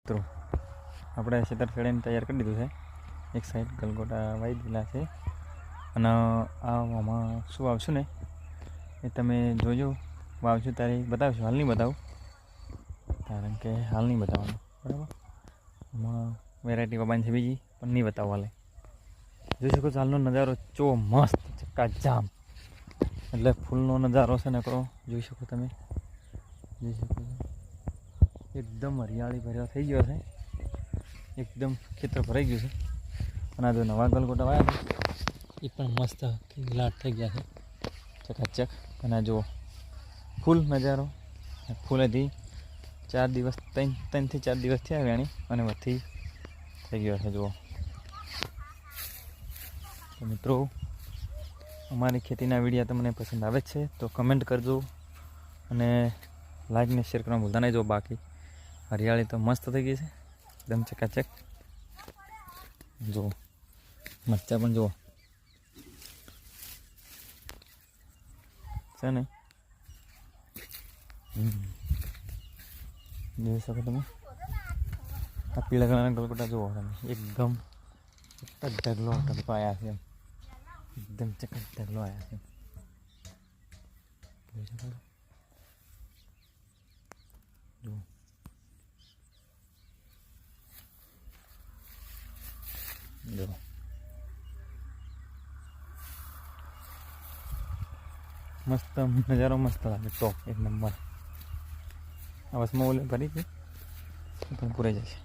મિત્રો આપણે ખેતર ખેડીને તૈયાર કરી દીધું છે. એક સાઈડ ગલગોટા વાવી દીધેલા છે અને આમાં શું વાવશું ને એ તમે જોજો. વાવશું તારે બતાવશું, હાલ નહીં બતાવું કારણ કે હાલ નહીં બતાવવાનું, બરાબર. આમાં વેરાયટી વાવવાની છે બીજી, પણ નહીં બતાવવા લે. જોઈ શકો છો હાલનો નજારો ચો મસ્ત ચક્કાજામ, એટલે ફૂલનો નજારો છે નકરો. જોઈ શકો તમે, જોઈ શકો છો એકદમ હરિયાળી ભર્યો થઈ ગયો છે. એકદમ ખેતર ભરાઈ ગયું છે. અને આ જો નવા ગલગોટા વાયા એ પણ મસ્ત લાટ થઈ ગયા છે ચકાચક. અને જુઓ ફૂલ નજારો, ફૂલેથી 4 દિવસ 3 થી 4 દિવસ થયા વેણી અને વધી થઈ ગયો છે. જુઓ તો મિત્રો, અમારી ખેતીના વિડીયો તમને પસંદ આવે છે તો કમેન્ટ કરજો અને લાઈક ને શેર કરવાનું ભૂલતા નહીં. જો બાકી હરિયાળી તો મસ્ત થઈ ગઈ છે, એકદમ ચકાચક. જુઓ મરચાં પણ જુઓ છે ને, જોઈ શકો તમે. આ પીળા કલરના ગલગોટા જુઓ તમે, એકદમ ઢગલો આવ્યા છે, એકદમ ચકચ ઢગલો આવ્યા છે. જોઈ શકો જુઓ જો મસ્ત નજારો, મસ્ત લાગે. ટોપ એક નંબર. આ બસમાં ઓલે ભરી છે પણ પૂરાઈ જશે.